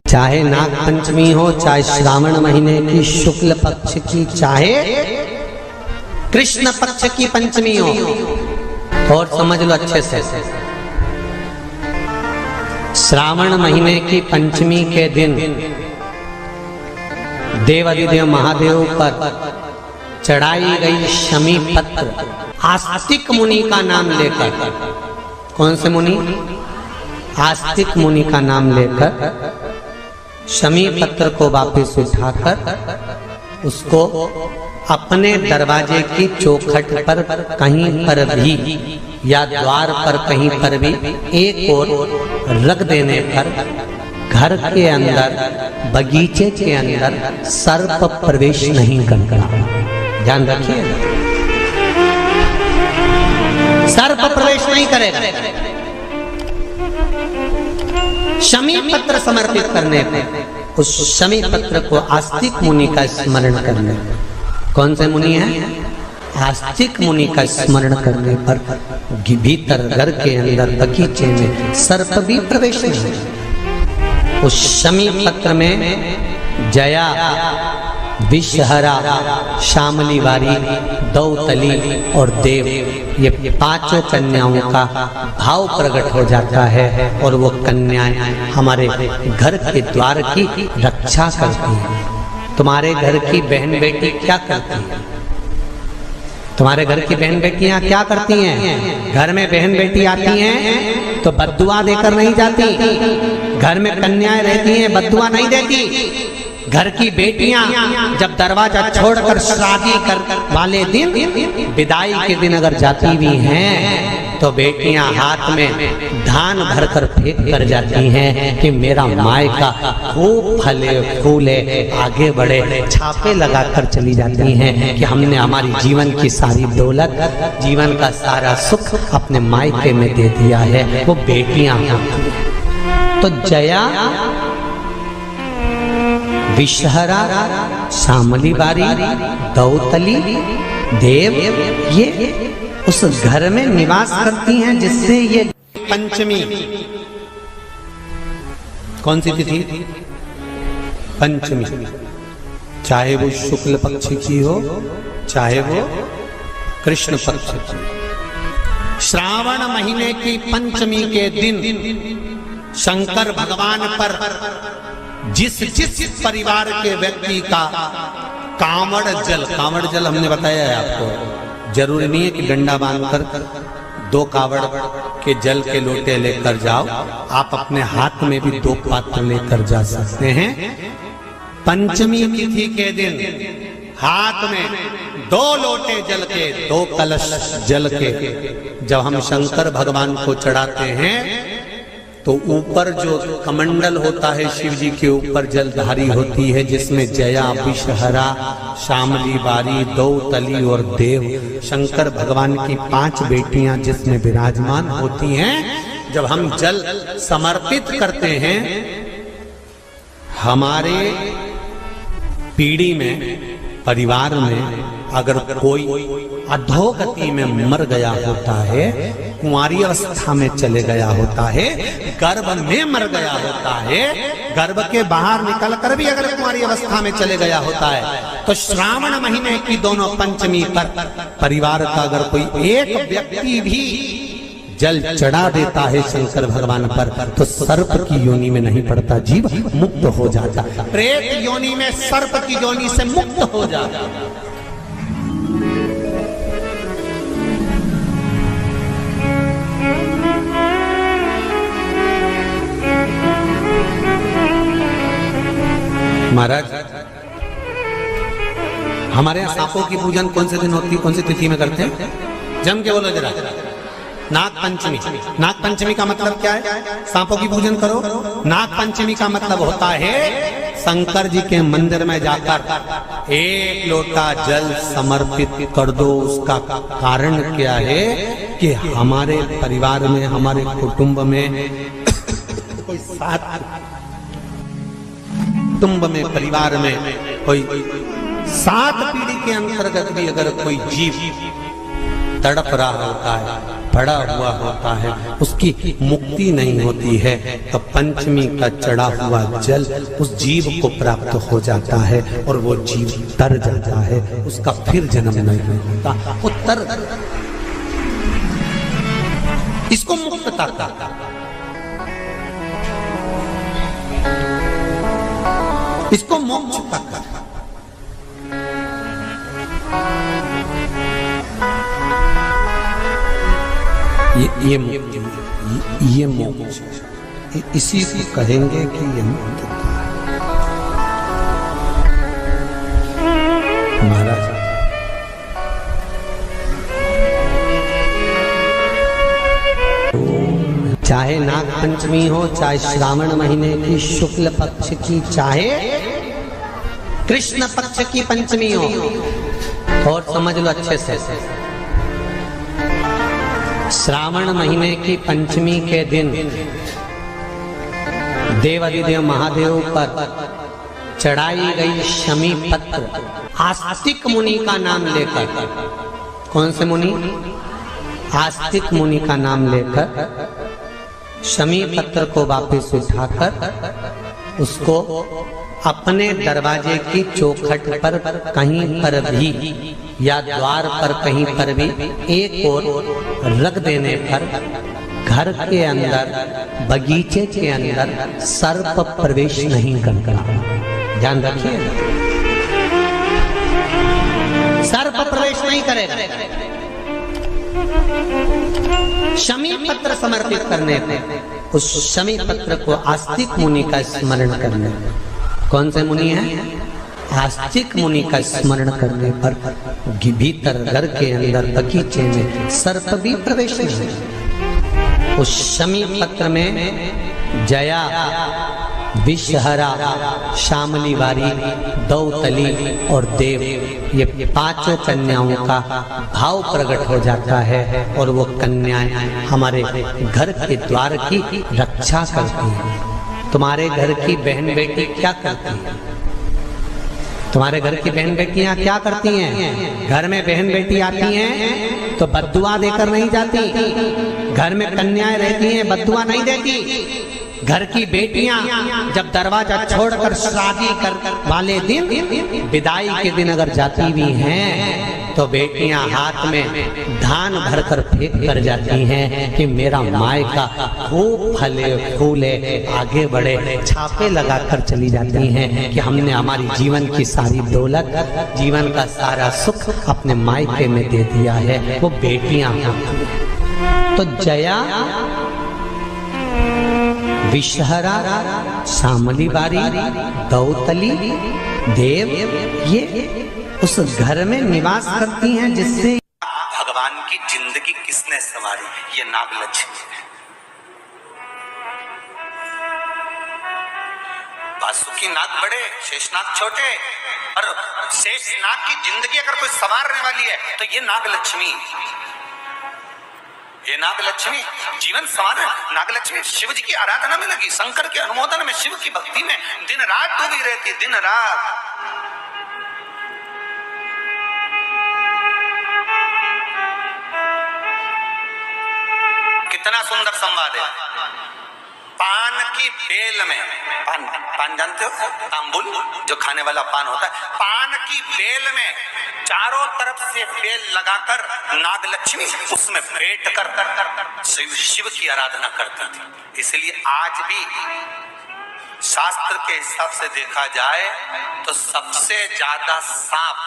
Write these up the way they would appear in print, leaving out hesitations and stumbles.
चाहे नाग पंचमी हो, चाहे श्रावण महीने की शुक्ल पक्ष की, चाहे कृष्ण पक्ष की पंचमी हो, और समझ लो अच्छे से, श्रावण महीने की पंचमी के दिन देवाधिदेव महादेव पर चढ़ाई गई शमी पत्र आस्तिक मुनि का नाम लेकर, कौन से मुनि? आस्तिक मुनि का नाम लेकर शमी पत्र को वापस उठाकर उसको अपने दरवाजे की चौखट पर कहीं पर भी या द्वार पर कहीं पर भी एक ओर रख देने पर घर के अंदर, बगीचे के अंदर सर्प प्रवेश नहीं करता। ध्यान रखिए, सर्प प्रवेश नहीं करेगा। शमी पत्र समर्पित करने पर, उस शमी पत्र को आस्तिक मुनि का स्मरण करने पर, कौन से मुनि है? आस्तिक मुनि का स्मरण करने पर भीतर घर के अंदर बगीचे में सर्प भी प्रवेश नहीं। उस शमी पत्र में जया, विषहरा, शामली वारी, दौतली और देव, ये पांचों कन्याओं का भाव प्रकट हो जाता है और वो कन्याएं हमारे घर के द्वार की रक्षा करती हैं। तुम्हारे घर की बहन बेटी क्या करती है? तुम्हारे घर की बहन बेटियां क्या करती हैं? घर में बहन बेटी आती हैं तो बद्दुआ देकर नहीं जाती। घर में कन्याएं रहती हैं, बद्दुआ नहीं देती। घर की बेटियां जब दरवाजा छोड़कर शादी कर वाले दिन, विदाई के दिन अगर जाती भी हैं तो बेटियां हाथ में धान भरकर फेंक कर जाती हैं कि मेरा मायका खूब फले फूले आगे बढ़े। छापे लगाकर चली जाती हैं कि हमने हमारी जीवन की सारी दौलत, जीवन का सारा सुख अपने मायके में दे दिया है। वो बेटियां तो जया, विषहरा, शामली बारी, दौतली, देव, ये उस घर में निवास करती हैं जिससे ये पंचमी, कौन सी तिथि? पंचमी, चाहे वो शुक्ल पक्ष की हो, चाहे वो कृष्ण पक्ष की। श्रावण महीने की पंचमी के दिन शंकर भगवान पर जिस परिवार के व्यक्ति का कांवड़ जल हमने बताया है आपको, जरूरी नहीं है कि डंडा बांधकर 2 कावड़ के जल के लोटे लेकर जाओ, आप अपने हाथ में भी 2 पात्र लेकर जा सकते हैं। पंचमी तिथि के दिन हाथ में 2 लोटे जल के, 2 कलश जल के जब हम शंकर भगवान को चढ़ाते हैं तो ऊपर जो कमंडल होता है शिव जी के ऊपर जलधारी होती है, जिसमें जया, विषहरा, शामली बारी, दौतली और देव, शंकर भगवान की 5 बेटियां जिसमें विराजमान होती हैं। जब हम जल समर्पित करते हैं, हमारे पीढ़ी में, परिवार में अगर कोई अधोगति में मर गया होता है, कुंवारी अवस्था में चले गया होता है, गर्भ में मर गया होता है, गर्भ के बाहर निकल कर भी अगर कुंवारी अवस्था में चले गया होता है, तो श्रावण महीने की दोनों पंचमी पर परिवार का अगर कोई एक व्यक्ति भी जल चढ़ा देता है शंकर भगवान पर, तो सर्प की योनि में नहीं पड़ता, जीव मुक्त हो जाता, प्रेत योनि में सर्प की योनि से मुक्त हो जाता। महाराज, हमारे यहाँ सांपों की पूजन कौन से दिन होती है, कौन सी तिथि में करते हैं? जम के बोलो जरा। नाग पंचमी। नाग पंचमी का मतलब क्या है? सांपों की पूजन करो। नाग पंचमी का मतलब होता है शंकर जी के मंदिर में जाकर 1 लोटा जल समर्पित कर दो। उसका कारण क्या है कि हमारे परिवार में, हमारे कुटुंब में कोई 7 कुटुंब में, परिवार में कोई 7 पीढ़ी के अंतर्गत भी अगर कोई जीव तड़प रहा होता है, पड़ा हुआ होता है, उसकी मुक्ति नहीं होती है, तो पंचमी का चढ़ा हुआ जल उस जीव को प्राप्त हो जाता है और वो जीव तर जाता है, उसका फिर जन्म नहीं होता, वो तर, इसको मुक्तता कहता है, इसको मोक्ष कहता है। ये मोक्ष, इसी को कहेंगे कि ये मुक्तता है। महाराज चाहे नाग पंचमी हो, चाहे श्रावण महीने की शुक्ल पक्ष की, चाहे कृष्ण पक्ष की पंचमी हो, और समझ लो अच्छे से, श्रावण महीने की पंचमी के दिन देवाधिदेव महादेव पर चढ़ाई गई शमी पत्र आस्तिक मुनि का नाम लेकर, कौन से मुनि? आस्तिक मुनि का नाम लेकर शमी पत्र को वापस उठाकर उसको अपने दरवाजे की चौखट पर कहीं पर भी या द्वार पर कहीं पर भी एक ओर रख देने पर घर के अंदर, बगीचे के अंदर सर्प प्रवेश नहीं करता। ध्यान रखिए, सर्प प्रवेश नहीं करेगा। शमी पत्र समर्पित करने पर, उस शमी पत्र को आस्तिक मुनि का स्मरण करने, कौन से मुनि है? आस्तिक मुनि का स्मरण करने पर भीतर घर के अंदर बगीचे में सर्प भी प्रवेश नहीं। उस शमी पत्र में जया, विषहरा, शामली वारी, दौतली और देव, ये पांचों कन्याओं का भाव प्रकट हो जाता है और वो कन्याएं हमारे घर के द्वार की रक्षा करती हैं। तुम्हारे घर की बहन बेटी क्या करती है? तुम्हारे घर की बहन बेटियां क्या करती हैं? घर में बहन बेटी आती हैं तो बद्दुआ देकर नहीं जाती। घर में कन्याएं रहती हैं, बद्दुआ नहीं देती। घर की बेटियां जब दरवाजा छोड़कर शादी कर वाले दिन, विदाई के दिन अगर जाती भी हैं तो बेटियां हाथ में धान भरकर फेंक कर जाती हैं कि मेरा मायका खूब फले फूले आगे बढ़े। छापे लगाकर चली जाती हैं कि हमने हमारी जीवन की सारी दौलत, जीवन का सारा सुख अपने मायके में दे दिया है। वो बेटियां हैं। तो जया, विषहरा, शामली बारी, दौतली, देव, ये उस घर में निवास करती हैं जिससे भगवान की जिंदगी किसने संवारी? ये नागलक्ष्मी है। वासुकी नाग बड़े, शेषनाग छोटे, और शेषनाग की जिंदगी अगर कोई संवारने वाली है तो ये नागलक्ष्मी, ये नागलक्ष्मी जीवन संवार। नागलक्ष्मी शिव जी की आराधना में लगी, शंकर के अनुमोदन में, शिव की भक्ति में दिन रात डूबी रहती, दिन रात। कितना सुंदर संवाद है। पान की बेल में, पान जानते हो? तांबुल, जो खाने वाला पान होता है। पान की बेल में चारों तरफ से बेल लगाकर नागलक्ष्मी उसमें बैठ कर शिव की आराधना करती थी। इसलिए आज भी शास्त्र के हिसाब से देखा जाए तो सबसे ज्यादा सांप,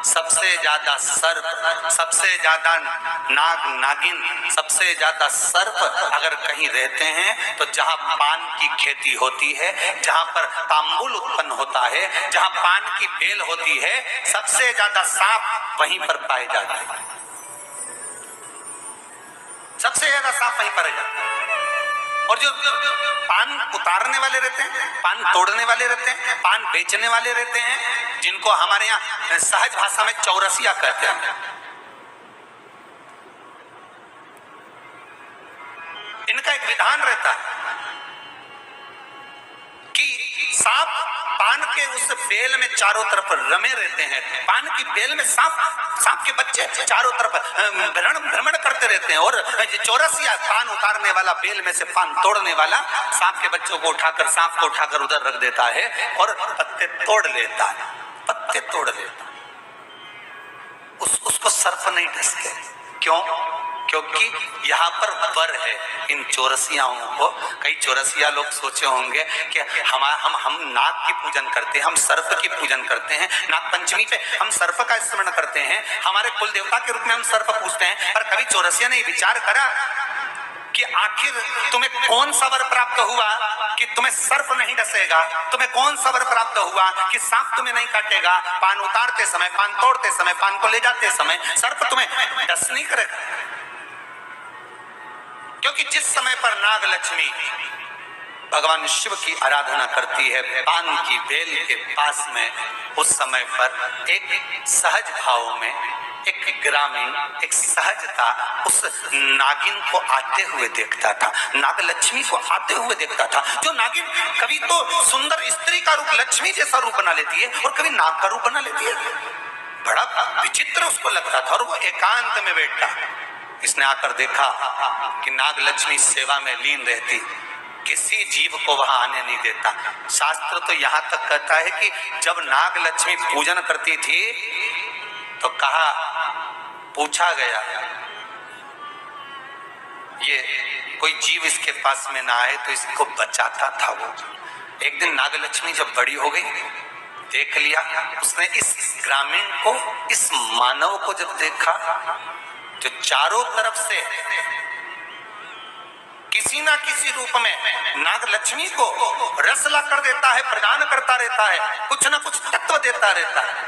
सबसे ज्यादा सर्प, सबसे ज्यादा नाग नागिन, सबसे ज्यादा सर्प अगर कहीं रहते हैं तो जहां पान की खेती होती है, जहां पर तांबुल उत्पन्न होता है, जहां पान की बेल होती है, सबसे ज्यादा सांप वहीं पर पाए जाते हैं। सबसे ज्यादा सांप वहीं पाए जाते हैं। और जो पान उतारने वाले रहते हैं, पान तोड़ने वाले रहते हैं, पान बेचने वाले रहते हैं, जिनको हमारे यहाँ सहज भाषा में चौरसिया कहते हैं, इनका एक विधान रहता है कि सांप पान के उस बेल में चारों तरफ रमे रहते हैं। पान की बेल में सांप सांप के बच्चे चारों तरफ भ्रमण करते रहते हैं, और चौरसिया पान उतारने वाला, बेल में से पान तोड़ने वाला, सांप के बच्चों को उठाकर, सांप को उठाकर उधर रख देता है और पत्ते तोड़ लेता है, पत्ते तोड़ लेता। उसको सर्प नहीं डसते। क्यों? क्योंकि यहाँ पर वर है इन चौरसियाओं को। कई चौरसिया लोग सोचे होंगे कि हम नाग की पूजन करते हैं, हम सर्प की पूजन करते हैं, नाग पंचमी पे हम सर्प का स्मरण करते हैं, हमारे कुल देवता के रूप में हम सर्प पूजते हैं। पर कभी चौरसिया ने विचार करा कि आखिर तुम्हें कौन सा वर प्राप्त हुआ कि तुम्हें सर्प नहीं डसेगा? तुम्हें कौन सा वर प्राप्त हुआ कि सांप तुम्हें नहीं काटेगा? पान उतारते समय, पान तोड़ते समय, पान को ले जाते समय सर्प तुम्हें डस नहीं करेगा। क्योंकि जिस समय पर नाग लक्ष्मी भगवान शिव की आराधना करती है पान की बेल के पास में, उस समय पर एक सहज भाव में, एक ग्रामीण, एक सहजता उस नागिन को आते हुए देखता था, नाग लक्ष्मी को आते हुए देखता था। जो नागिन कभी तो सुंदर स्त्री का रूप, लक्ष्मी जैसा रूप बना लेती है, और कभी नाग का रूप बना लेती है। बड़ा विचित्र उसको लगता था। और वो एकांत में बैठा, इसने आकर देखा कि नाग लक्ष्मी सेवा में लीन रहती, किसी जीव को वहां आने नहीं देता। शास्त्र तो यहां तक कहता है कि जब नाग लक्ष्मी पूजन करती थी तो कहा, पूछा गया ये कोई जीव इसके पास में ना आए तो इसको बचाता था वो। एक दिन नाग लक्ष्मी जब बड़ी हो गई, देख लिया उसने इस ग्रामीण को, इस मानव को जब देखा जो चारों तरफ से किसी ना किसी रूप में नाग लक्ष्मी को रसला कर देता है, प्रदान करता रहता है, कुछ ना कुछ तत्व देता रहता है।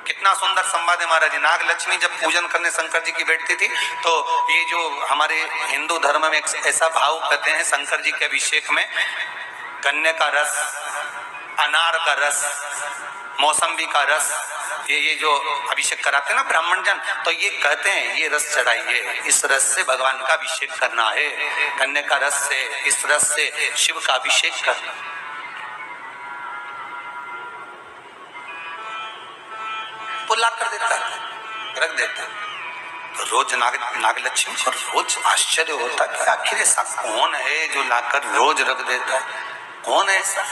कितना सुंदर संवाद है महाराज। नाग लक्ष्मी जब पूजन करने शंकर जी की बैठती थी तो ये जो हमारे हिंदू धर्म में एक ऐसा भाव कहते हैं, शंकर जी के अभिषेक में गन्ने का रस, अनार का रस, मौसम्बी का रस, ये जो अभिषेक कराते हैं ना ब्राह्मण जन, तो ये कहते हैं ये रस चढ़ाइए, इस रस से भगवान का अभिषेक करना है, गन्ने का रस से, इस रस से शिव का अभिषेक करना। वो ला कर देता, रख देता। तो रोज नागलक्ष्मी को रोज आश्चर्य होता कि आखिर ऐसा कौन है जो लाकर रोज रख देता है, कौन है ऐसा?